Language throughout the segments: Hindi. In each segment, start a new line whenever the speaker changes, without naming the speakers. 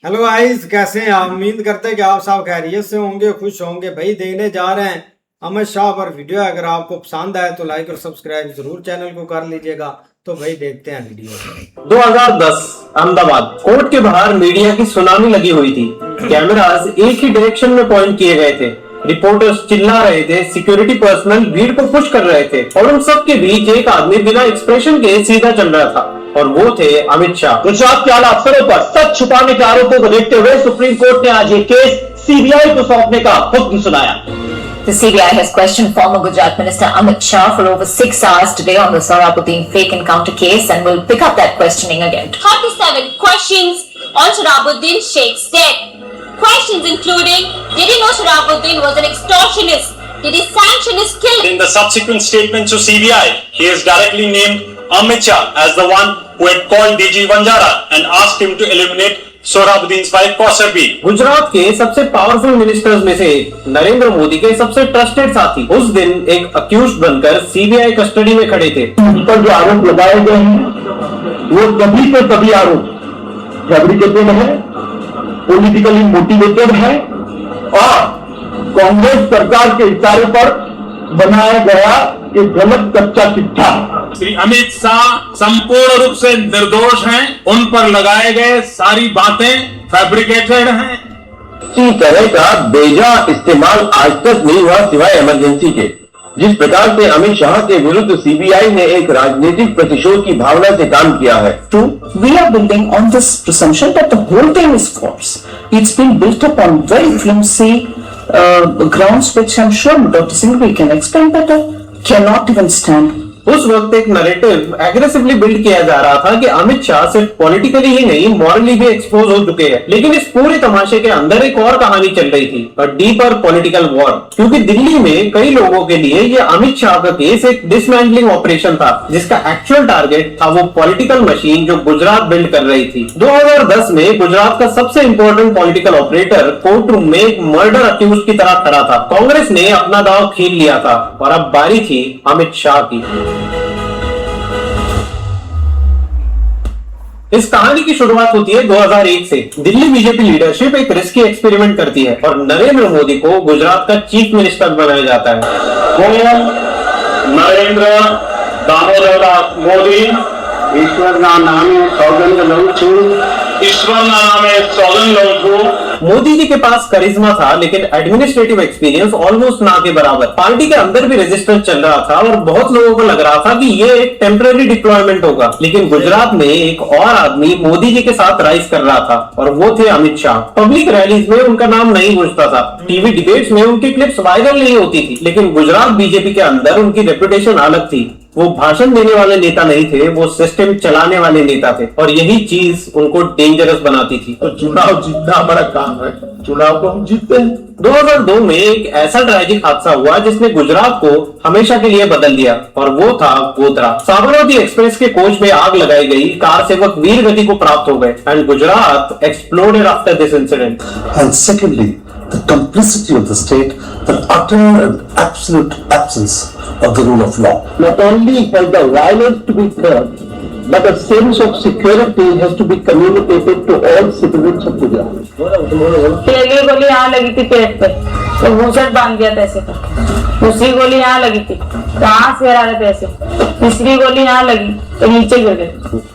हेलो गाइस, कैसे हैं आप? उम्मीद करते हैं कि आप सब खैरियत से होंगे, खुश होंगे। भाई देखने जा रहे हैं अमित शाह पर वीडियो। अगर आपको पसंद आए तो लाइक और सब्सक्राइब जरूर चैनल को कर लीजिएगा। तो भाई देखते हैं वीडियो।
2010 अहमदाबाद कोर्ट के बाहर मीडिया की सुनामी लगी हुई थी। कैमरास एक ही डायरेक्शन में पॉइंट किए गए थे। रिपोर्टर्स चिल्ला रहे थे, सिक्योरिटी पर्सनल भीड़ को पुश कर रहे थे और उन सब के बीच एक आदमी बिना एक्सप्रेशन के सीधा चल रहा था और वो थे अमित शाह।
गुजरात के आला अफसरों पर सच छुपाने के आरोपों को देखते हुए सुप्रीम कोर्ट ने आज ये केस सीबीआई को सौंपने का हुक्म सुनाया।
The CBI has questioned former Gujarat Minister Amit Shah for over 6 hours today on the Sohrabuddin fake encounter case and will pick up that questioning again.
37 questions on Sohrabuddin Sheikh's death. Questions including, did he know Sohrabuddin was an extortionist? Did he sanction his killing?
In the subsequent statements to CBI, he has directly named Amit Shah as the one who had called DG Vanjara and asked him to eliminate Sohrabuddin's wife Kausar B.
Gujarat के सबसे पावरफुल मिनिस्टर्स में से नरेंद्र मोदी के सबसे ट्रस्टेड साथी उस दिन एक अक्यूज्ड बनकर सीबीआई कस्टडी में खड़े थे।
उन पर जो आरोप लगाए गए हैं वो कभी के कभी आरोप फैब्रिकेटेड है, पॉलिटिकली मोटिवेटेड है और कांग्रेस सरकार के इशारे पर बनाया गया एक गलत कच्चा चिट्ठा।
श्री अमित शाह संपूर्ण रूप से निर्दोष हैं। उन पर लगाए गए सारी बातें फैब्रिकेटेड हैं।
किसी तरह का बेजा इस्तेमाल आज तक नहीं हुआ सिवाय इमरजेंसी के। जिस प्रकार से अमित शाह के विरुद्ध सीबीआई ने एक राजनीतिक प्रतिशोध की भावना से काम किया है।
We are building on this presumption that the whole thing is false. It's been built upon very flimsy grounds, which I'm sure Dr. Singhvi can explain better. Cannot even stand.
उस वक्त एक नैरेटिव एग्रेसिवली बिल्ड किया जा रहा था कि अमित शाह सिर्फ पॉलिटिकली ही नहीं मॉरली भी एक्सपोज हो चुके हैं। लेकिन इस पूरे तमाशे के अंदर एक और कहानी चल रही थी, अ डीपर पॉलिटिकल वॉर। क्योंकि दिल्ली में कई लोगों के लिए ये अमित शाह का केस एक डिसमेंटलिंग ऑपरेशन था, जिसका एक्चुअल टारगेट था वो पॉलिटिकल मशीन जो गुजरात बिल्ड कर रही थी। 2010 में गुजरात का सबसे important political operator court room में एक मर्डर अक्यूज की तरह खड़ा था। कांग्रेस ने अपना दांव खेल लिया था और अब बारी थी अमित शाह की। इस कहानी की शुरुआत होती है 2001 से। दिल्ली बीजेपी लीडरशिप एक रिस्की एक्सपेरिमेंट करती है और नरेंद्र मोदी को गुजरात का चीफ मिनिस्टर बनाया जाता है।
नरेंद्र दामोदरदास मोदी
ईश्वરના નામે સોગંદ લઉં છું।
ईश्वरना नामे सौगंध लऊं છું।
मोदी जी के पास करिश्मा था लेकिन एडमिनिस्ट्रेटिव एक्सपीरियंस ऑलमोस्ट ना के बराबर। पार्टी के अंदर भी रेजिस्टेंस चल रहा था और बहुत लोगों को लग रहा था कि ये एक टेम्पररी डिप्लॉयमेंट होगा। लेकिन गुजरात में एक और आदमी मोदी जी के साथ राइज कर रहा था और वो थे अमित शाह। पब्लिक रैलीज में उनका नाम नहीं गूंजता था, टीवी डिबेट्स में उनकी क्लिप्स वायरल नहीं होती थी, लेकिन गुजरात बीजेपी के अंदर उनकी रेपुटेशन अलग थी। वो भाषण देने वाले नेता नहीं थे, वो सिस्टम चलाने वाले नेता थे और यही चीज उनको डेंजरस बनाती थी।
तो चुनाव जीतना हमारा काम है, चुनाव को हम जीतते हैं।
2002 में एक ऐसा ट्रेजिक हादसा हुआ जिसने गुजरात को हमेशा के लिए बदल दिया और वो था गोधरा। साबरमती एक्सप्रेस के कोच में आग लगाई गई, कार सेवक वीर गति को प्राप्त हो गए and Gujarat exploded after this incident.
And secondly, the complicity of the state, the utter and absolute absence of the rule of law.
Not only has the violence to be curbed, but a sense of security has to be communicated to all citizens of Gujarat.
पहली गोली यहाँ लगी थी पेट पे तो घूंसट बांध दिया था ऐसे करके। दूसरी गोली यहाँ लगी थी तो हाथ से रहा था ऐसे। तीसरी गोली यहाँ लगी तो नीचे गिर गए।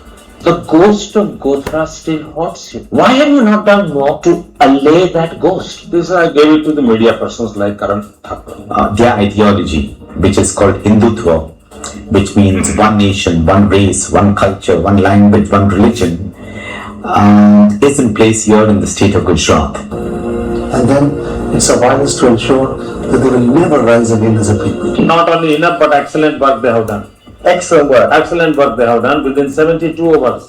The ghost of Godhra still haunts you. Why have you not done more to allay that ghost?
This I gave it to the media persons like Karan Thakur.
Their ideology, which is called Hindutva, which means one nation, one race, one culture, one language, one religion, is in place here in the state of Gujarat.
And then it's a violence to ensure that they will never rise again as a people.
Not only enough, but excellent work they have done. Excellent work they have done. Within 72 hours,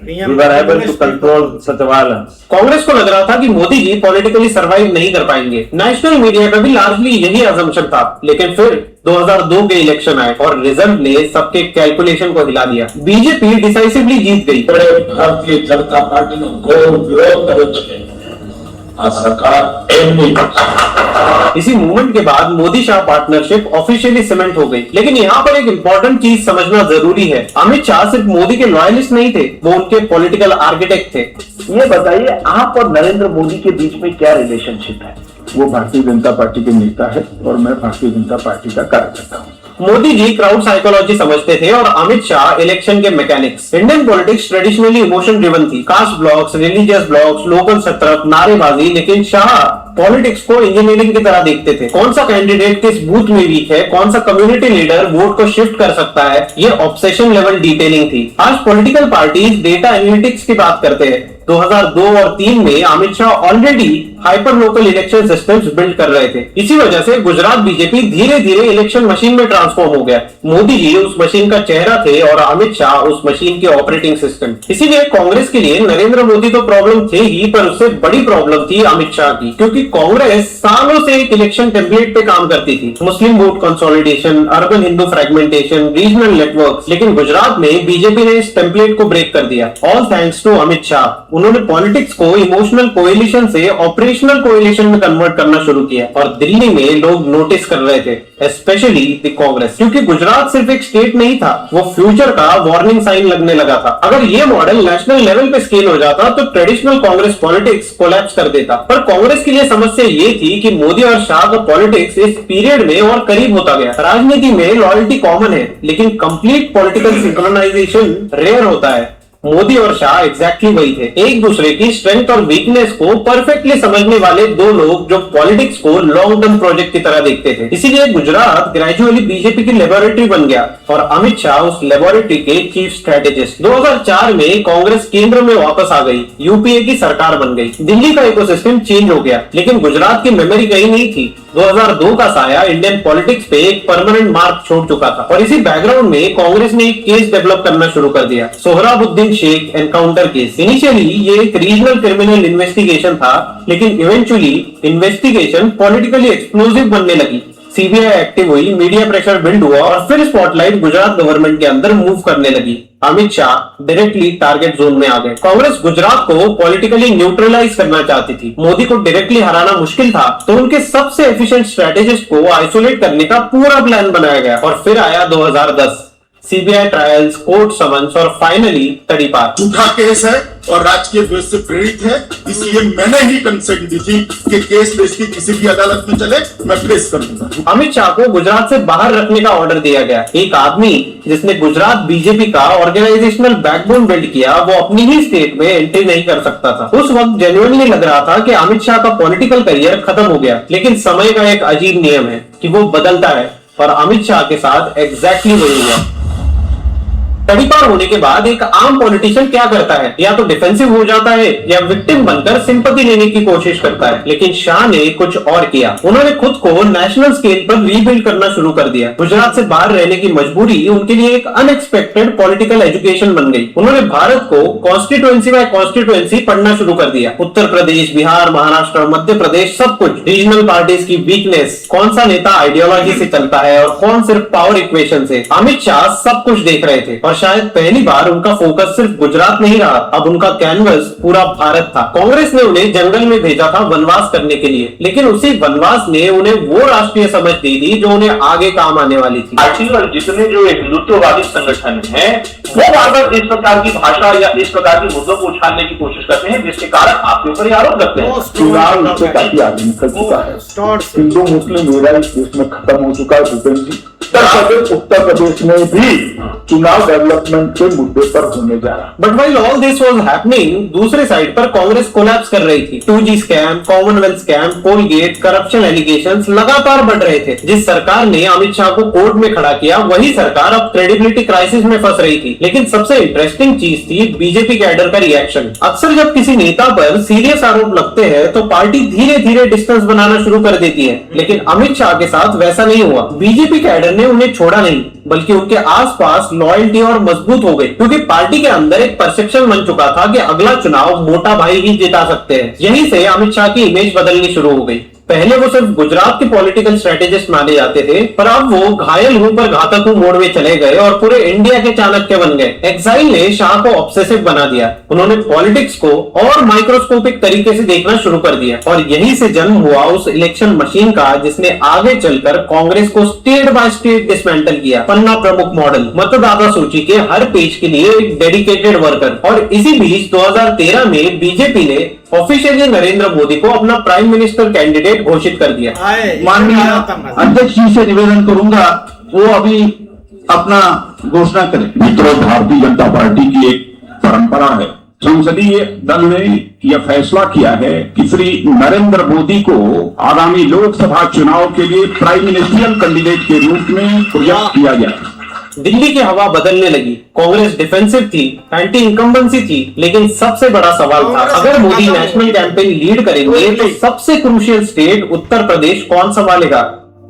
we were able to control such a violence.
Congress को लग रहा था कि मोदी जी पॉलिटिकली सरवाइव नहीं कर पाएंगे। नेशनल मीडिया का भी लार्जली यही असम्पशन था। लेकिन फिर 2002 के इलेक्शन आए और रिजल्ट ने सबके कैलकुलेशन को हिला दिया। बीजेपी डिसाइसिवली जीत गई।
भारतीय जनता पार्टी नो घोर विरोध कर्यो छे।
आ सरकार एम नहीं कर सकती।
इसी मूवमेंट के बाद Modi Shah partnership officially cement हो गई। लेकिन यहाँ पर एक इंपॉर्टेंट चीज समझना जरूरी है, अमित शाह सिर्फ मोदी के लॉयलिस्ट नहीं थे, वो उनके पॉलिटिकल आर्किटेक्ट थे।
ये बताइए आप और नरेंद्र मोदी के बीच में क्या रिलेशनशिप है? वो भारतीय जनता पार्टी के नेता है और मैं भारतीय जनता पार्टी का कार्यकर्ता हूँ।
मोदी जी क्राउड साइकोलॉजी समझते थे और अमित शाह इलेक्शन के mechanics. Indian politics traditionally emotion driven थी, caste blocks, religious blocks, local सत्रप, नारेबाजी। लेकिन शाह पॉलिटिक्स को इंजीनियरिंग की तरह देखते थे। कौन सा कैंडिडेट किस बूथ में वीक है, कौन सा कम्युनिटी लीडर वोट को शिफ्ट कर सकता है, ये ऑब्सेशन लेवल डिटेलिंग थी। आज पॉलिटिकल पार्टीज डेटा एनालिटिक्स की बात करते हैं। 2002 और 3 में Amit Shah already hyper local election systems build कर रहे थे। इसी वजह से गुजरात बीजेपी धीरे धीरे इलेक्शन मशीन में ट्रांसफॉर्म हो गया। मोदी जी उस मशीन का चेहरा थे और अमित शाह उस मशीन के ऑपरेटिंग सिस्टम। इसीलिए कांग्रेस के लिए नरेंद्र मोदी तो प्रॉब्लम थे ही, पर उससे बड़ी प्रॉब्लम थी अमित शाह की, क्योंकि कांग्रेस सालों से एक इलेक्शन टेम्पलेट पे काम करती थी, Muslim vote consolidation, urban Hindu fragmentation, regional network. लेकिन गुजरात में बीजेपी ने इस टेम्पलेट को ब्रेक कर दिया, all thanks to Amit Shah. उन्होंने पॉलिटिक्स को इमोशनल कोएलिशन से ऑपरेशनल कोएलिशन में कन्वर्ट करना शुरू किया और दिल्ली में लोग नोटिस कर रहे थे, स्पेशली द कांग्रेस, क्योंकि गुजरात सिर्फ एक स्टेट नहीं था, वो फ्यूचर का वार्निंग साइन लगने लगा था। अगर ये मॉडल नेशनल लेवल पे स्केल हो जाता तो ट्रेडिशनल कांग्रेस पॉलिटिक्स कोलैप्स कर देता। पर कांग्रेस के लिए समस्या ये थी कि मोदी और शाह का पॉलिटिक्स इस पीरियड में और करीब होता गया। राजनीति में लॉयल्टी कॉमन है, लेकिन कंप्लीट पॉलिटिकल सिंक्रोनाइजेशन रेयर होता है। मोदी और शाह एग्जैक्टली वही थे, एक दूसरे की स्ट्रेंथ और वीकनेस को परफेक्टली समझने वाले दो लोग जो पॉलिटिक्स को लॉन्ग टर्म प्रोजेक्ट की तरह देखते थे। इसीलिए गुजरात ग्रेजुअली बीजेपी की लेबोरेटरी बन गया और अमित शाह उस लेबोरेटरी के चीफ स्ट्रेटेजिस्ट। 2004 में कांग्रेस केंद्र में वापस आ गई, यूपीए की सरकार बन गई, दिल्ली का इकोसिस्टम चेंज हो गया, लेकिन गुजरात की मेमोरी कहीं नहीं थी। 2002 का साया इंडियन पॉलिटिक्स पे एक परमानेंट मार्क छोड़ चुका था और इसी बैकग्राउंड में कांग्रेस ने एक केस डेवलप करना शुरू कर दिया, Sohrabuddin Sheikh encounter case. Initially ये एक रीजनल क्रिमिनल इन्वेस्टिगेशन था, लेकिन इवेंचुअली इन्वेस्टिगेशन पॉलिटिकली एक्सप्लोजिव बनने लगी। सीबीआई एक्टिव हुई, मीडिया प्रेशर बिल्ड हुआ और फिर स्पॉटलाइट गुजरात गवर्नमेंट के अंदर मूव करने लगी। Amit Shah directly target zone में आ गए। कांग्रेस गुजरात को पॉलिटिकली न्यूट्रलाइज करना चाहती थी, मोदी को डायरेक्टली हराना मुश्किल था, तो उनके सबसे एफिशिएंट स्ट्रेटेजिस्ट को आइसोलेट करने का पूरा प्लान बनाया गया। और फिर आया 2010, सीबीआई ट्रायल्स, कोर्ट समन्स और फाइनली तड़ीपार।
झूठा केस है और राजकीय द्वेष से प्रेरित है, इसलिए मैंने ही कंसेंट दी थी कि केस देश की किसी भी अदालत में चले, मैं फेस कर दूंगा।
अमित शाह को गुजरात से बाहर रखने का ऑर्डर दिया गया। एक आदमी जिसने गुजरात बीजेपी का ऑर्गेनाइजेशनल बैकबोन बिल्ड किया, वो अपनी ही स्टेट में एंट्री नहीं कर सकता था। उस वक्त जेन्युइनली लग रहा था कि अमित शाह का पॉलिटिकल करियर खत्म हो गया, लेकिन समय का एक अजीब नियम है कि वो बदलता है और अमित शाह के साथ एग्जैक्टली वही हुआ। तड़ीपार होने के बाद एक आम पॉलिटिशियन क्या करता है, या तो डिफेंसिव हो जाता है या विक्टिम बनकर सिंपैथी लेने की कोशिश करता है। लेकिन शाह ने कुछ और किया, उन्होंने खुद को नेशनल स्केल पर रीबिल्ड करना शुरू कर दिया। गुजरात से बाहर रहने की मजबूरी उनके लिए एक अनएक्सपेक्टेड पॉलिटिकल एजुकेशन बन गई। उन्होंने भारत को कॉन्स्टिट्यूएंसी बाय कॉन्स्टिट्यूएंसी पढ़ना शुरू कर दिया, उत्तर प्रदेश, बिहार, महाराष्ट्र, मध्य प्रदेश, सब कुछ। रीजनल पार्टीज की वीकनेस, कौन सा नेता आइडियोलॉजी से चलता है और कौन सिर्फ पावर इक्वेशन से। अमित शाह सब कुछ देख रहे थे और शायद पहली बार उनका फोकस सिर्फ गुजरात नहीं रहा, अब उनका कैनवस पूरा भारत था। कांग्रेस ने उन्हें जंगल में भेजा था वनवास करने के लिए, लेकिन उसी वनवास ने उन्हें वो राष्ट्रीय समझ दे दी जो उन्हें आगे काम आने वाली थी।
पार्टी और जितने जो हिंदुत्ववादी संगठन हैं, वो बार बार इस प्रकार की भाषा या इस प्रकार के मुद्दों को उछालने की कोशिश करते हैं, जिसके कारण आपके ऊपर आरोप लगते हैं। चुनाव इससे काफी आगे निकल चुका है, हिंदू मुस्लिम मेरा इस देश में खत्म हो चुका है। भूपेंद्र जी, उत्तर प्रदेश में भी चुनाव डेवलपमेंट के मुद्दे पर होने जा रहा।
But while all this was happening, दूसरे साइड पर कांग्रेस कोलैप्स कर रही थी। 2G scam, Commonwealth scam, Colgate, corruption allegations लगातार बढ़ रहे थे। जिस सरकार ने अमित शाह को कोर्ट में खड़ा किया, वही सरकार अब क्रेडिबिलिटी क्राइसिस में फंस रही थी। लेकिन सबसे इंटरेस्टिंग चीज थी बीजेपी कैडर का रिएक्शन। अक्सर जब किसी नेता पर सीरियस आरोप लगते हैं तो पार्टी धीरे धीरे डिस्टेंस बनाना शुरू कर देती है, लेकिन अमित शाह के साथ वैसा नहीं हुआ। बीजेपी कैडर ने उन्हें छोड़ा नहीं, बल्कि उनके आसपास लॉयल्टी और मजबूत हो गई, क्योंकि पार्टी के अंदर एक परसेप्शन बन चुका था कि अगला चुनाव मोटा भाई ही जिता सकते हैं। यहीं से अमित शाह की इमेज बदलनी शुरू हो गई। पहले वो सिर्फ गुजरात के पॉलिटिकल स्ट्रेटेजिस्ट माने जाते थे, पर अब वो घायल हूं पर घातक हूं मोड़ में चले गए और पूरे इंडिया के चाणक्य बन गए। एक्साइल ने शाह को ऑब्सेसिव बना दिया। उन्होंने पॉलिटिक्स को और माइक्रोस्कोपिक तरीके से देखना शुरू कर दिया और यहीं से जन्म हुआ उस इलेक्शन मशीन का जिसने आगे चलकर कांग्रेस को स्टेट बाय स्टेट डिसमेंटल किया। पन्ना प्रमुख मॉडल, मतदाता सूची के हर पेज के लिए एक डेडिकेटेड वर्कर। और इसी बीच 2013 में बीजेपी ने ऑफिशियली नरेंद्र मोदी को अपना प्राइम मिनिस्टर कैंडिडेट घोषित कर दिया।
माननीय अध्यक्ष जी से निवेदन करूंगा वो अभी अपना घोषणा करें। मित्रों, भारतीय जनता पार्टी की एक परंपरा है, संसदीय दल ने यह फैसला किया है कि श्री नरेंद्र मोदी को आगामी लोकसभा चुनाव के लिए प्राइम मिनिस्टरियल कैंडिडेट के रूप में प्रयास किया जाए।
दिल्ली की हवा बदलने लगी। कांग्रेस डिफेंसिव थी, एंटी इनकम्बेंसी थी, लेकिन सबसे बड़ा सवाल था अगर मोदी नेशनल कैंपेन लीड करेंगे तो सबसे क्रूशियल स्टेट उत्तर प्रदेश कौन संभालेगा।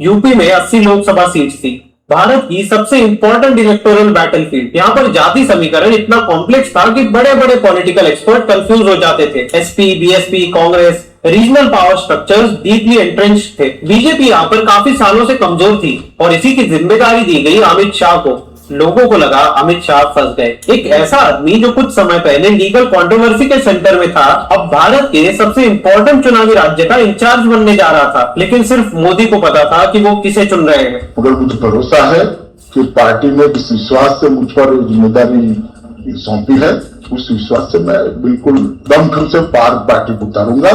यूपी में 80 लोकसभा सीट्स थी, भारत की सबसे इंपॉर्टेंट इलेक्टोरल बैटलफील्ड। यहाँ पर जाति समीकरण इतना कॉम्प्लेक्स था कि बड़े बड़े पॉलिटिकल एक्सपर्ट कंफ्यूज हो जाते थे। SP, BSP, Congress, regional power structures deeply entrenched थे। बीजेपी यहाँ पर काफी सालों से कमजोर थी और इसी की जिम्मेदारी दी गई अमित शाह को। लोगों को लगा अमित शाह फंस गए। एक ऐसा आदमी जो कुछ समय पहले लीगल कंट्रोवर्सी के सेंटर में था, अब भारत के सबसे इंपॉर्टेंट चुनावी राज्य का इंचार्ज बनने जा रहा था। लेकिन सिर्फ मोदी को पता था कि वो किसे चुन रहे हैं।
मगर मुझे भरोसा है कि पार्टी ने जिस विश्वास से मुझ पर जिम्मेदारी सौंपी है, उस विश्वास से मैं बिल्कुल दमखम से पार्टी को उतारूंगा।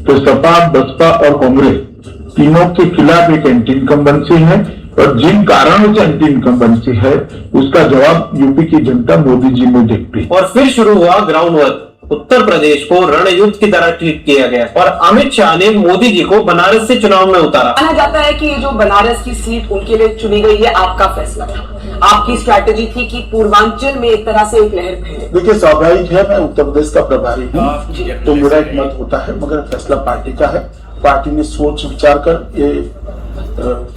तो सपा, बसपा और कांग्रेस तीनों के खिलाफ एक एंटी इनकम्बेंसी है और जिन कारणों से एंटी इनकम्बेंसी है उसका जवाब यूपी की जनता मोदी जी में देखती है।
और फिर शुरू हुआ ग्राउंड वर्क। उत्तर प्रदेश को रणयुद्ध की तरह ट्रीट किया गया और अमित शाह ने मोदी जी को बनारस से चुनाव में उतारा।
माना जाता है कि ये जो बनारस की सीट उनके लिए चुनी गई है, आपका फैसला था, आपकी स्ट्रैटेजी थी कि पूर्वांचल में एक तरह से एक लहर फैले।
देखिए, स्वाभाविक है, मैं उत्तर प्रदेश का प्रभारी हूँ तो मेरा एक मत होता है, मगर फैसला पार्टी का है। पार्टी ने सोच विचार कर ये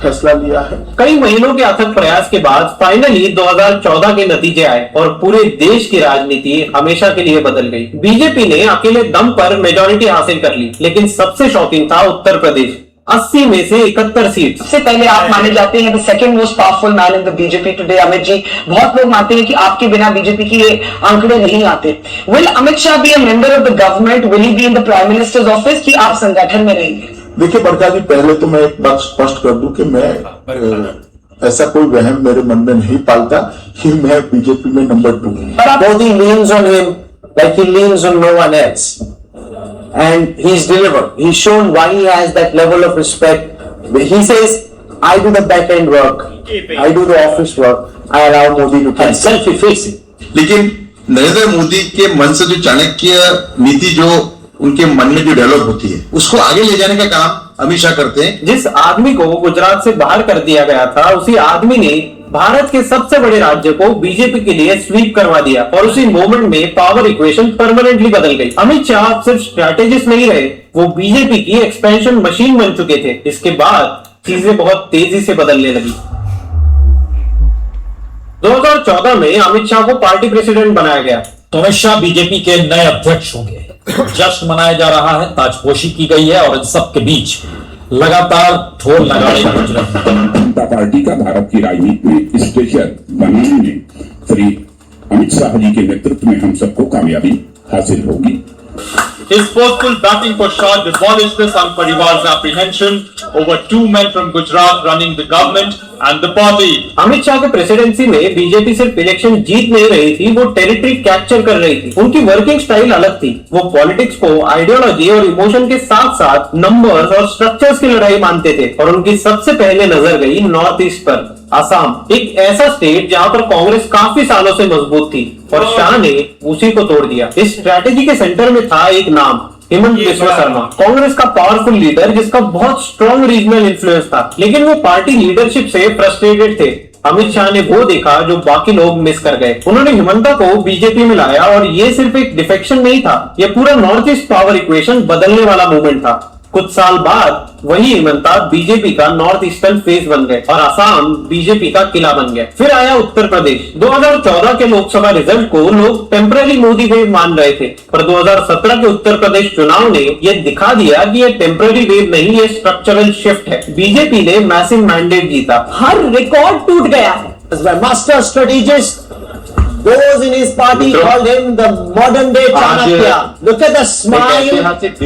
फैसला लिया है।
कई महीनों के अथक प्रयास के बाद फाइनली 2014 के नतीजे आए और पूरे देश की राजनीति हमेशा के लिए बदल गई। बीजेपी ने अकेले दम पर मेजॉरिटी हासिल कर ली, लेकिन सबसे शॉकिंग था उत्तर प्रदेश। 80 में से 71 सीट।
सबसे पहले आप माने जाते हैं the second most powerful man in the BJP today, Amit ji. बहुत लोग मानते हैं कि आपके बिना बीजेपी की ये आंकड़े नहीं आते। Will Amit Shah be a member of the government? Will he be in the prime minister's office कि आप संगठन में रहेंगे?
देखिए बड़का जी, पहले तो मैं एक बात स्पष्ट कर दूं कि मैं ऐसा कोई वहम मेरे मन में नहीं पालता कि मैं बीजेपी में नंबर 2 हूं।
Modi leans on him like he leans on no one else. And he's delivered. He's shown why he has that level of respect. He says, I do the back end work. I do the office work. I allow Modi to come. Self-effacing.
लेकिन नरेंद्र मोदी के मन से जो चाणक्य नीति जो उनके मन में जो डेवलप होती है उसको आगे ले जाने का काम अमित शाह करते हैं।
जिस आदमी को गुजरात से बाहर कर दिया गया था, उसी आदमी ने भारत के सबसे बड़े राज्य को बीजेपी के लिए स्वीप करवा दिया और उसी मोमेंट में पावर इक्वेशन परमानेंटली बदल गई। अमित शाह सिर्फ स्ट्रैटेजिस्ट नहीं रहे, वो बीजेपी की एक्सपेंशन मशीन बन चुके थे। इसके बाद चीजें बहुत तेजी से बदलने लगी। 2014 में अमित शाह को पार्टी प्रेसिडेंट बनाया गया।
तो अमित शाह बीजेपी के नए अध्यक्ष होंगे। जश्न मनाया जा रहा है, ताजपोशी की गई है और इन सब के बीच लगातार ढोल नगाड़े बज रहे हैं।
जनता पार्टी का भारत की राजनीति में स्टेचर बनाने में श्री अमित शाह जी के नेतृत्व में हम सबको कामयाबी हासिल होगी।
His forceful batting for Shah demolished the Sangh Parivar's apprehension over 2 men from Gujarat running the government and the party.
Amit Shah के प्रेसिडेंसी में बीजेपी सिर्फ इलेक्शन जीत नहीं रही थी, वो टेरिटरी कैप्चर कर रही थी। उनकी वर्किंग स्टाइल अलग थी। वो पॉलिटिक्स को आइडियोलॉजी और इमोशन के साथ साथ नंबर्स और स्ट्रक्चर्स की लड़ाई मानते थे और उनकी सबसे पहले नजर गई नॉर्थ ईस्ट पर। असम, एक ऐसा स्टेट जहां पर कांग्रेस काफी सालों से मजबूत थी और शाह ने उसी को तोड़ दिया। इस स्ट्रैटेजी के सेंटर में था एक नाम, हेमंत बिस्वा शर्मा, कांग्रेस का पावरफुल लीडर जिसका बहुत स्ट्रॉन्ग रीजनल इन्फ्लुएंस था, लेकिन वो पार्टी लीडरशिप से फ्रस्ट्रेटेड थे। अमित शाह ने वो देखा जो बाकी लोग मिस कर गए। उन्होंने हिमंता को बीजेपी में लाया और ये सिर्फ एक डिफेक्शन नहीं था, ये पूरा नॉर्थ ईस्ट पावर इक्वेशन बदलने वाला मूवमेंट था। कुछ साल बाद वही हिमंता बीजेपी का नॉर्थ ईस्टर्न फेस बन गए और असम बीजेपी का किला बन गया। फिर आया उत्तर प्रदेश। 2014 के लोकसभा रिजल्ट को लोग टेम्पररी मोदी वेव मान रहे थे, पर 2017 के उत्तर प्रदेश चुनाव ने यह दिखा दिया कि यह टेम्पररी वेव नहीं, ये स्ट्रक्चरल शिफ्ट है। बीजेपी ने मैसिव मैंडेट जीता,
हर रिकॉर्ड टूट गया है।
Master strategist those in his party called him the modern day Chanakya. Look at the smile,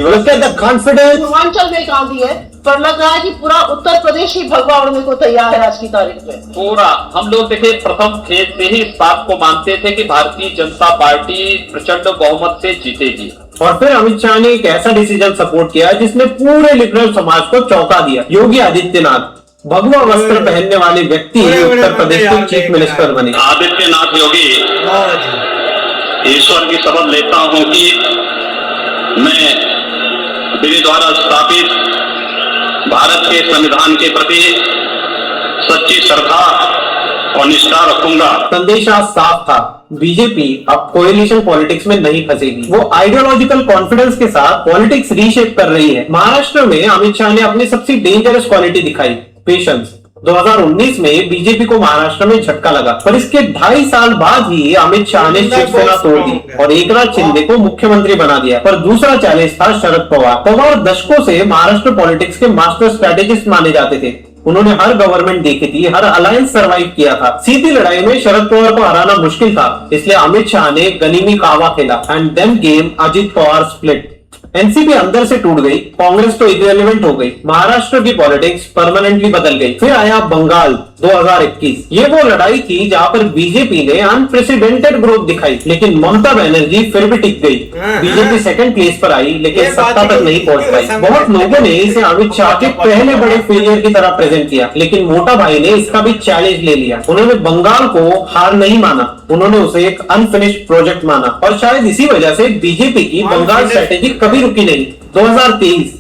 look at the confidence.
Purvanchal में काम दिए, पर लग रहा है कि पूरा उत्तर प्रदेश ही भगवा उड़ने को तैयार है आज की तारीख में।
पूरा हम लोग देखे प्रथम फेज से ही इस बात को मानते थे कि भारतीय जनता पार्टी प्रचंड बहुमत से जीतेगी।
और फिर अमित शाह ने एक ऐसा डिसीजन सपोर्ट किया जिसने पूरे लिबरल समाज को चौंका दिया। योगी आदित्यनाथ भगवा वस्त्र पहनने वाले व्यक्ति उत्तर प्रदेश के चीफ मिनिस्टर बने।
आदित्यनाथ योगी, ईश्वर की शपथ लेता हूं कि मैं विधि द्वारा स्थापित भारत के संविधान के प्रति सच्ची श्रद्धा और निष्ठा रखूंगा।
संदेशा साफ था, बीजेपी अब कोएलिशन पॉलिटिक्स में नहीं फंसेगी। वो आइडियोलॉजिकल कॉन्फिडेंस के साथ पॉलिटिक्स रीशेप कर रही है। महाराष्ट्र में अमित शाह ने अपनी सबसे डेंजरस क्वालिटी दिखाई, पेशेंस। 2019 में बीजेपी को महाराष्ट्र में झटका लगा, पर इसके 2.5 साल बाद ही अमित शाह ने शिवसेना तोड़ दी और एकनाथ शिंदे को मुख्यमंत्री बना दिया। पर दूसरा चैलेंज था शरद पवार। पवार दशकों से महाराष्ट्र पॉलिटिक्स के मास्टर स्ट्रेटेजिस्ट माने जाते थे। उन्होंने हर गवर्नमेंट देखी थी, हर अलायंस सरवाइव किया था। सीधी लड़ाई में शरद पवार को हराना मुश्किल था, इसलिए अमित शाह ने गनीमी कावा खेला and then game Ajit Pawar split. NCP अंदर से टूट गई, कांग्रेस तो इररिलेवेंट हो गई, महाराष्ट्र की पॉलिटिक्स परमानेंटली बदल गई। फिर आया बंगाल 2021। ये वो लड़ाई थी जहां पर बीजेपी ने अनप्रेसिडेंटेड ग्रोथ दिखाई, लेकिन ममता बनर्जी फिर भी टिक गई। बीजेपी सेकंड प्लेस पर आई, लेकिन सत्ता तक नहीं पहुंच पाई। बहुत लोगों ने इसे अमित शाह के पहले बड़े फेलियर की तरह प्रेजेंट किया, लेकिन मोटा भाई ने इसका भी चैलेंज ले लिया। उन्होंने बंगाल को हार नहीं माना, उन्होंने उसे एक अनफिनिश्ड प्रोजेक्ट माना और शायद इसी वजह से बीजेपी की बंगाल स्ट्रेटेजी कभी रुकी नहीं। 2023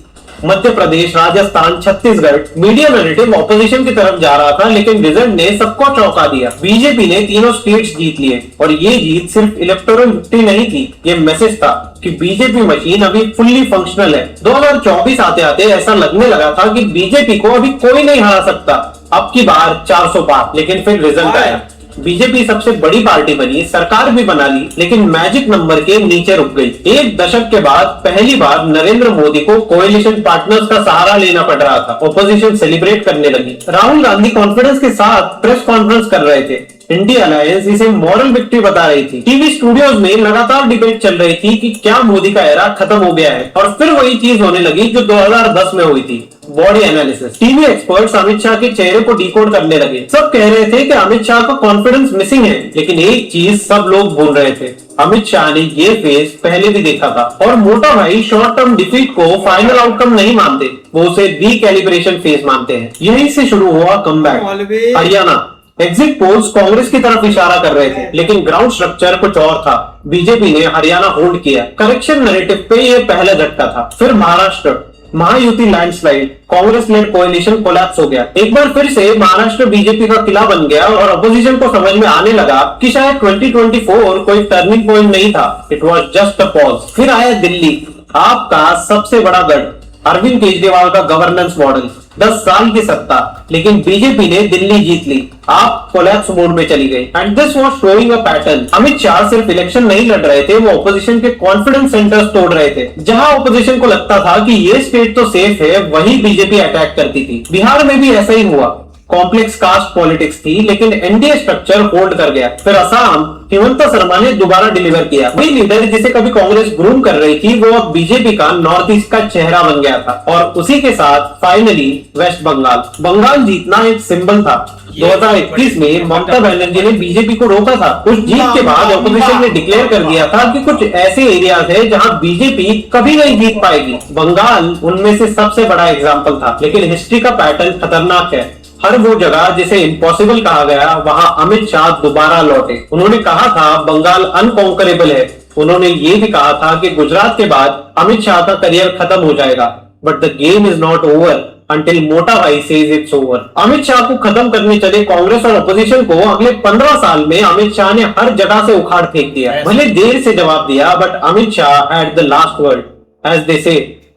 Madhya Pradesh, Rajasthan, Chhattisgarh media narrative opposition की तरफ जा रहा था, लेकिन रिजल्ट ने सबको चौंका दिया। बीजेपी ने तीनों स्टेट्स जीत लिए और ये जीत सिर्फ इलेक्टोरल विक्ट्री नहीं थी, ये मैसेज था कि बीजेपी मशीन अभी फुल्ली फंक्शनल है। 2024 आते आते ऐसा लगने लगा था कि बीजेपी को अभी कोई नहीं हरा सकता, अब की बार 400 पार। लेकिन फिर रिजल्ट आया, बीजेपी सबसे बड़ी पार्टी बनी, सरकार भी बना ली, लेकिन मैजिक नंबर के नीचे रुक गई। एक दशक के बाद पहली बार नरेंद्र मोदी को कोएलिशन पार्टनर्स का सहारा लेना पड़ रहा था। ऑपोजिशन सेलिब्रेट करने लगी। राहुल गांधी कॉन्फिडेंस के साथ प्रेस कॉन्फ्रेंस कर रहे थे। इंडिया अलायंस इसे मॉरल विक्ट्री बता रही थी। टीवी स्टूडियोज में लगातार डिबेट चल रही थी कि क्या मोदी का एरा खत्म हो गया है, और फिर वही चीज होने लगी जो 2010 में हुई थी, body analysis. TV experts Amit Shah के चेहरे को डिकोड करने लगे। सब कह रहे थे कि अमित शाह का कॉन्फिडेंस मिसिंग है, लेकिन एक चीज सब लोग भूल रहे थे, अमित शाह ने ये फेस पहले भी देखा था। और मोटा भाई शॉर्ट टर्म डिफीट को फाइनल आउटकम नहीं मानते, वो उसे रीकैलिब्रेशन फेज मानते हैं। यहीं से शुरू हुआ comeback. Haryana exit polls Congress की तरफ इशारा कर रहे थे, लेकिन ग्राउंड स्ट्रक्चर कुछ और था। बीजेपी ने हरियाणा होल्ड किया। करेक्शन नैरेटिव पे ये पहला झटका था। फिर Maharashtra Mahayuti landslide, Congress led coalition collapse हो गया। एक बार फिर से महाराष्ट्र बीजेपी का किला बन गया और अपोजिशन को समझ में आने लगा कि शायद 2024 कोई टर्निंग पॉइंट नहीं था, it was just a pause. फिर आया दिल्ली, आपका सबसे बड़ा गढ़, अरविंद केजरीवाल का गवर्नेंस मॉडल, 10 साल की सत्ता, लेकिन बीजेपी ने दिल्ली जीत ली, आप कोलैप्स मोड में चली गई। And this was showing a pattern. Amit Shah सिर्फ इलेक्शन नहीं लड़ रहे थे, वो ऑपोजिशन के कॉन्फिडेंस सेंटर्स तोड़ रहे थे। जहां ऑपोजिशन को लगता था कि ये स्टेट तो सेफ है, वहीं बीजेपी अटैक करती थी। बिहार में भी ऐसा ही हुआ। कॉम्प्लेक्स कास्ट पॉलिटिक्स थी, लेकिन एनडीए स्ट्रक्चर होल्ड कर गया। फिर असम, हिमंता शर्मा ने दोबारा डिलीवर किया। वही लीडर जिसे कभी कांग्रेस ग्रूम कर रही थी, वो अब बीजेपी का नॉर्थ ईस्ट का चेहरा बन गया था। और उसी के साथ फाइनली वेस्ट बंगाल। बंगाल जीतना एक सिंबल था। 2021 में ममता बनर्जी ने बीजेपी को रोका था। उस जीत के बाद ऑपोजिशन ने डिक्लेयर कर दिया था कि कुछ ऐसे एरियाज है जहां बीजेपी कभी नहीं जीत पाएगी। बंगाल उनमें से सबसे बड़ा एग्जाम्पल था। लेकिन हिस्ट्री का पैटर्न खतरनाक है। हर वो जगह जिसे इम्पॉसिबल कहा गया, वहां अमित शाह दोबारा लौटे। उन्होंने कहा था बंगाल अनकॉन्करेबल है। उन्होंने ये भी कहा था कि गुजरात के बाद अमित शाह का करियर खत्म हो जाएगा, but the game is not over until मोटा भाई says it's over। Amit Shah को खत्म करने चले कांग्रेस और अपोजिशन को अगले 15 साल में अमित शाह ने हर जगह से उखाड़ फेंक दिया। भले देर से जवाब दिया, but Amit Shah had the last word, as they say,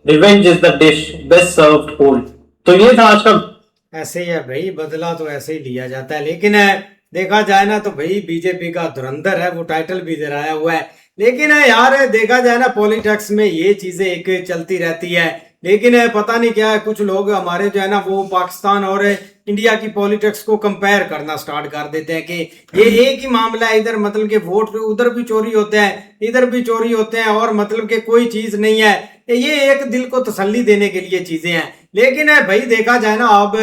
revenge is the dish best served cold. तो ये था आज का।
ऐसे ही है भाई, बदला तो ऐसे ही लिया जाता है। लेकिन देखा जाए ना तो भाई बीजेपी का धुरंधर है, वो टाइटल भी दिलाया हुआ है। लेकिन यार देखा जाए ना पॉलिटिक्स में ये चीजें एक चलती रहती है। लेकिन पता नहीं क्या है, कुछ लोग हमारे जो है ना वो पाकिस्तान और इंडिया की पॉलिटिक्स को कंपेयर करना स्टार्ट कर देते हैं कि ये एक ही मामला है, इधर मतलब के वोट उधर भी चोरी होते हैं, इधर भी चोरी होते हैं, और मतलब के कोई चीज नहीं है। ये एक दिल को तसल्ली देने के लिए चीजें हैं। लेकिन भाई देखा जाए ना, अब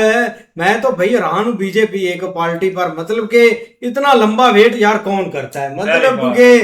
मैं तो भाई हैरान हूँ बीजेपी एक पार्टी पर, मतलब के इतना लंबा वेट यार कौन करता है। मतलब के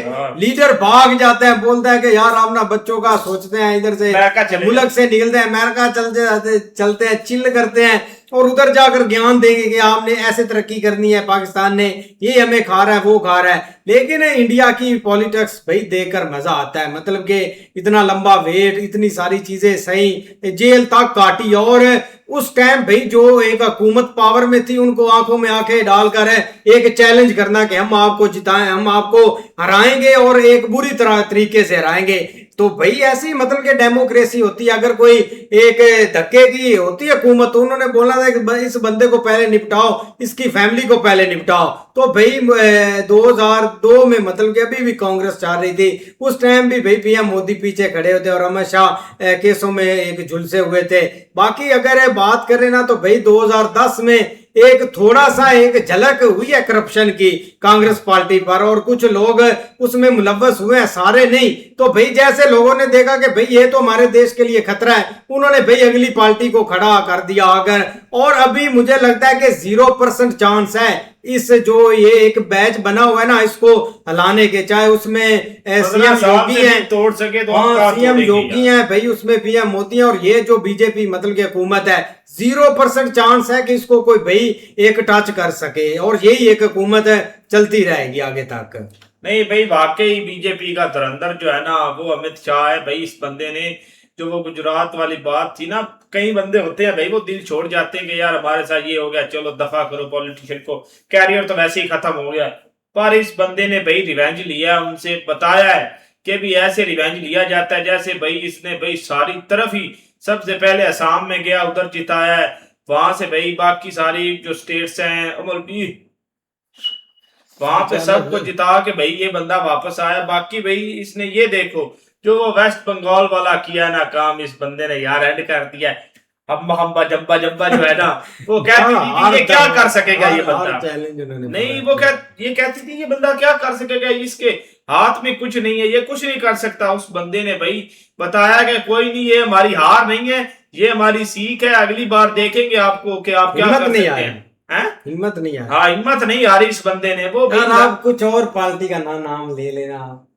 लीडर भाग जाते हैं, बोलता है कि यार अपना बच्चों का सोचते हैं, इधर से मुल्क से निकलते हैं, अमेरिका चलते हैं, चिल करते हैं, और उधर जाकर ज्ञान देंगे कि आपने ऐसे तरक्की करनी है, पाकिस्तान ने ये हमें खा रहा है, वो खा रहा है। लेकिन इंडिया की पॉलिटिक्स भाई देखकर मजा आता है। मतलब कि इतना लंबा वेट, इतनी सारी चीजें सही, जेल तक काटी, और उस टाइम भाई जो एक हुकूमत पावर में थी उनको आंखों में आंखें डालकर एक चैलेंज करना कि हम आपको जिताएं, हम आपको हराएंगे और एक बुरी तरह तरीके से हराएंगे। तो भाई ऐसी मतलब कि डेमोक्रेसी होती है। अगर कोई एक धक्के की होती है हुकूमत, तो उन्होंने बोला था कि इस बंदे को पहले निपटाओ, इसकी फैमिली को पहले निपटाओ। तो भाई 2002 में मतलब कि अभी भी कांग्रेस चाह रही थी, उस टाइम भी भाई पीएम मोदी पीछे खड़े होते और अमित शाह केसों में एक झुलसे हुए थे। बाकी अगर बात करें ना तो भाई 2010 में एक थोड़ा सा एक झलक हुई है करप्शन की कांग्रेस पार्टी पर, और कुछ लोग उसमें मुलव्वस हुए हैं, सारे नहीं। तो भाई जैसे लोगों ने देखा कि भाई ये तो हमारे देश के लिए खतरा है, उन्होंने भाई अगली पार्टी को खड़ा कर दिया अगर। और अभी मुझे लगता है कि 0% चांस है इस जो ये एक बैच बना हुआ है ना इसको हलाने के, चाहे उसमें सीएम योगी है,
तोड़ सके तो
सीएम योगी है भाई, उसमें पीएम मोदी है, और ये जो बीजेपी मतलब की हुकूमत है, 0% चांस है कि इसको कोई भाई एक टच कर सके, और यही एक हुकूमत चलती रहेगी आगे तक।
नहीं भाई, वाकई बीजेपी का धुरंधर जो है ना वो अमित शाह है भाई। इस बंदे ने जो वो गुजरात वाली बात थी ना, कई बंदे होते हैं भाई वो दिल छोड़ जाते हैं कि यार हमारे साथ ये हो गया, चलो दफा करो पॉलिटिशियन को, कैरियर तो वैसे ही खत्म हो गया। पर इस बंदे ने भाई रिवेंज लिया, उनसे बताया है कि भी ऐसे रिवेंज लिया जाता है जैसे भाई इसने भाई सारी तरफ ही सबसे पहले असम में गया, उधर जिताया है, वहां से भाई बाकी सारी जो स्टेट्स हैं अमलपी वहां पे सबको जिता के भाई ये बंदा वापस आया। बाकी भाई इसने ये देखो जो वो वेस्ट बंगाल वाला किया ना काम, इस बंदे ने यार एंड कर दिया। हम्बा जब्बा जो है ना वो कहती थी ये क्या कर सकेगा ये बंदा, नहीं वो ये कहती थी ये बंदा क्या कर सकेगा, इसके हाथ में कुछ नहीं है, ये कुछ नहीं कर सकता। उस बंदे ने भाई बताया कि कोई नहीं, ये हमारी हार नहीं है, ये हमारी सीख है, अगली बार देखेंगे आपको कि आप क्या कर सकते हैं।
हिम्मत नहीं आ रही।
हाँ हिम्मत नहीं आ रही इस बंदे ने। वो
आप कुछ और पार्टी का नाम ले लेना,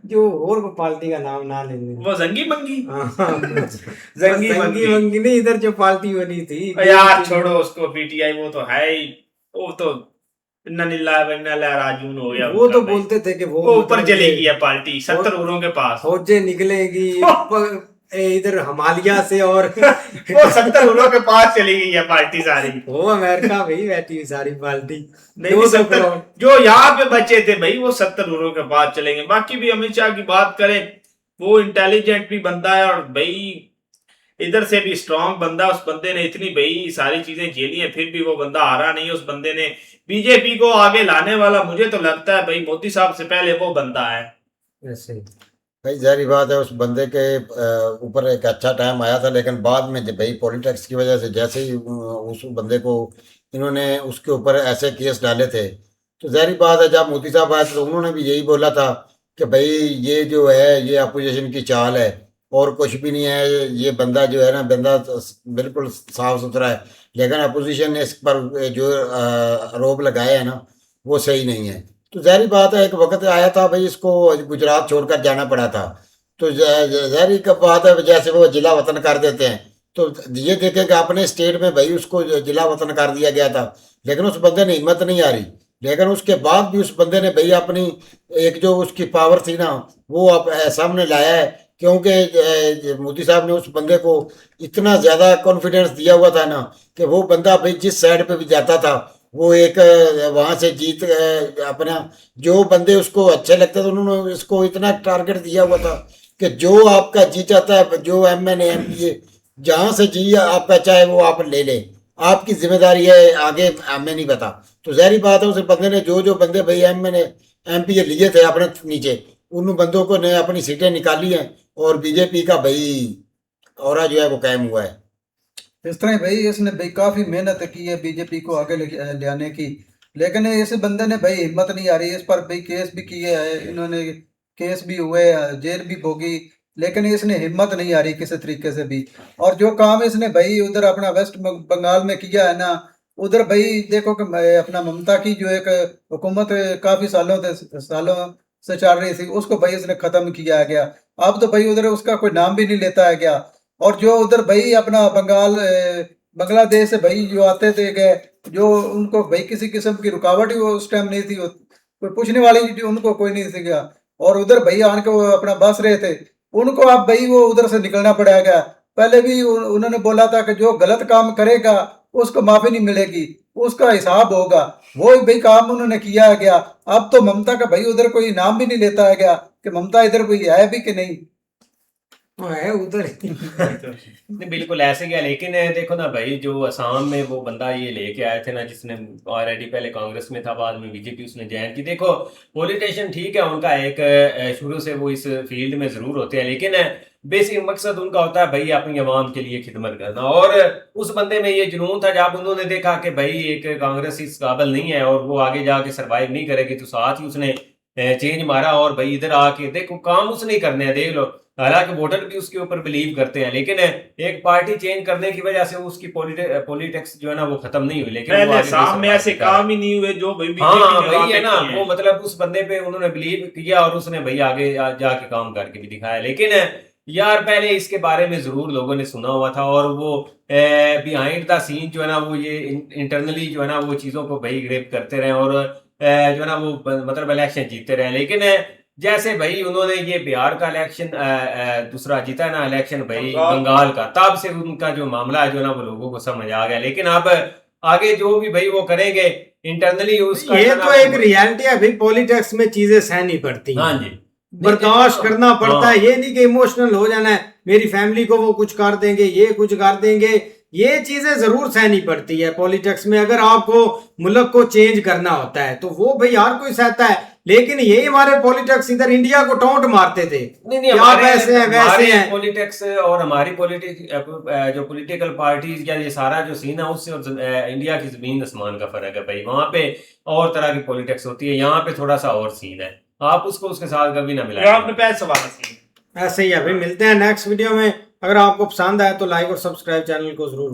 जो और पार्टी का नाम ना ले लेना,
वो जंगी मंगी
जंगी मंगी नहीं, इधर जो पार्टी बनी थी
यार छोड़ो उसको, पीटीआई वो तो है ही, वो तो राजून हो गया।
वो तो बोलते थे कि वो
ऊपर चलेगी है पार्टी 70 ओरों के पास,
फौजें निकलेगी इधर हिमालय से, और
वो 70 ओरों के पास चली गई है पार्टी सारी,
वो अमेरिका भाई बैठी सारी पार्टी।
नहीं 70 जो यहाँ पे बचे थे भाई वो 70 ओरों के पास चलेंगे। बाकी भी अमित शाह की बात करें, वो इंटेलिजेंट भी बंदा है और भाई इधर से भी स्ट्रांग बंदा। उस बंदे ने इतनी भाई सारी चीजें झेली है, फिर भी वो बंदा हारा नहीं। उस बंदे ने बीजेपी को आगे लाने वाला मुझे तो लगता है भाई मोदी साहब से पहले वो बंदा है।
ऐसे भाई जारी बात है, उस बंदे के ऊपर एक अच्छा टाइम आया था, लेकिन बाद में भाई पॉलिटिक्स की वजह से जैसे ही उस बंदे को इन्होंने उसके ऊपर ऐसे केस डाले थे, तो जारी बात है जब मोदी साहब आए तो उन्होंने भी यही बोला था कि भाई ये जो है ये अपोजिशन की चाल है और कुछ भी नहीं है, ये बंदा जो है ना बंदा बिल्कुल साफ सुथरा है, लेकिन अपोजिशन ने इस पर जो आरोप लगाए हैं ना वो सही नहीं है। तो जाहिर बात है एक वक्त आया था भाई इसको गुजरात छोड़कर जाना पड़ा था, तो जाहिर बात है जैसे वो जिला वतन कर देते हैं, तो ये देखें कि अपने स्टेट में भाई उसको जिला वतन कर दिया गया था, लेकिन उस बंदे ने हिम्मत नहीं आ रही। लेकिन उसके बाद भी उस बंदे ने भाई अपनी एक जो उसकी पावर थी ना वो सामने लाया है, क्योंकि मोदी साहब ने उस बंदे को इतना ज़्यादा कॉन्फिडेंस दिया हुआ था ना कि वो बंदा भाई जिस साइड पे भी जाता था वो एक वहाँ से जीत अपना जो बंदे उसको अच्छे लगते थे उन्होंने इसको इतना टारगेट दिया हुआ था कि जो आपका जी चाहता है, जो MNA MPA जहाँ से जी आपका चाहे वो आप ले लें, आपकी जिम्मेदारी है, आगे हमें नहीं पता। तो ज़ाहिर बात है उस बंदे ने जो बंदे भाई MNA MPA लिए थे अपने नीचे, उन बंदों को ने अपनी सीटें निकाली हैं और बीजेपी का भाई और जो है वो कायम हुआ है।
इस तरह भाई इसने भाई काफ़ी मेहनत की है बीजेपी को आगे ले आने की, लेकिन इस बंदे ने भाई हिम्मत नहीं आ रही। इस पर भाई केस भी किए है इन्होंने, केस भी हुए, जेल भी भोगी, लेकिन इसने हिम्मत नहीं आ रही किसी तरीके से भी। और जो काम इसने भाई उधर अपना वेस्ट बंगाल में किया है ना, उधर भाई देखो कि अपना ममता की जो एक हुकूमत काफ़ी सालों से चल रही थी, उसको भाई इसने ख़त्म किया गया। अब तो भाई उधर उसका कोई नाम भी नहीं लेता है गया। और जो उधर भाई अपना बांग्लादेश से भाई जो आते थे गए, जो उनको भाई किसी किस्म की रुकावट ही वो उस टाइम नहीं थी, कोई पूछने वाली उनको कोई नहीं थी गया। और उधर भाई आन के वो अपना बस रहे थे, उनको अब भाई वो उधर से निकलना पड़ेगा। पहले भी उन्होंने बोला था कि जो गलत काम करेगा उसको माफी नहीं मिलेगी, उसका हिसाब होगा, वो भाई काम उन्होंने किया है गया। अब तो ममता का भाई उधर कोई नाम भी नहीं लेता है गया कि ममता इधर कोई है भी कि नहीं
है उधर।
नहीं बिल्कुल ऐसे क्या, लेकिन देखो ना भाई जो असम में वो बंदा ये लेके आए थे ना, जिसने ऑलरेडी पहले कांग्रेस में था, बाद में बीजेपी उसने ज्वाइन की। देखो पॉलिटिशियन ठीक है, उनका एक शुरू से वो इस फील्ड में जरूर होते हैं, लेकिन बेसिक मकसद उनका होता है भाई अपनी आवाम के लिए खिदमत करना। और उस बंदे में ये जुनून था, जब उन्होंने देखा कि भाई एक कांग्रेस इस काबिल नहीं है और वो आगे जाके सर्वाइव नहीं करेगी, तो साथ ही उसने चेंज मारा और भाई इधर आके देखो काम उसने ही करने हैं। देख लो, हालांकि वोटर भी उसके ऊपर बिलीव करते हैं, लेकिन एक पार्टी चेंज करने की वजह से उसकी पॉलिटिक्स जो है ना वो खत्म नहीं हुई। लेकिन
पहले साम में ऐसे काम ही नहीं हुए जो भाई
हाँ वही है ना, वो मतलब उस बंदे पे उन्होंने बिलीव किया और उसने भाई आगे जाके काम करके भी दिखाया। लेकिन यार पहले इसके बारे में जरूर लोगों ने सुना हुआ था, और वो बिहाइंड द सीन जो है ना वो ये इंटरनली जो है ना वो चीजों को भाई ग्रेप करते रहे और जो है ना वो मतलब इलेक्शन जीतते रहे। लेकिन जैसे भाई उन्होंने ये बिहार का इलेक्शन दूसरा जीता है ना इलेक्शन भाई बंगाल का, तब से उनका जो मामला है जो ना वो लोगों को समझ आ गया। लेकिन अब आगे जो भी भाई वो करेंगे इंटरनली उसका
ये तो एक रियलिटी है भाई, पॉलिटिक्स में चीजें सहनी पड़ती हैं।
हाँ जी,
बर्दाश्त करना पड़ता है। ये नहीं कि इमोशनल हो जाना है, मेरी फैमिली को वो कुछ कर देंगे, ये कुछ कर देंगे, ये चीजें जरूर सहनी पड़ती है पॉलिटिक्स में। अगर आपको मुल्क को चेंज करना होता है तो वो भाई हर कोई सहता है। लेकिन यही हमारे पॉलिटिक्स इधर इंडिया को टोंट मारते थे,
नहीं
हमारे वैसे हैं
पॉलिटिक्स और हमारी जो पॉलिटिकल पार्टीज या ये सारा जो सीन है उससे और इंडिया की जमीन आसमान का फर्क है भाई। वहां पे और तरह की पॉलिटिक्स होती है, यहाँ पे थोड़ा सा और सीन है, आप उसको उसके साथ कभी ना मिला।
ऐसे ही है भाई। मिलते हैं नेक्स्ट वीडियो में। अगर आपको पसंद आए तो लाइक और सब्सक्राइब चैनल को जरूर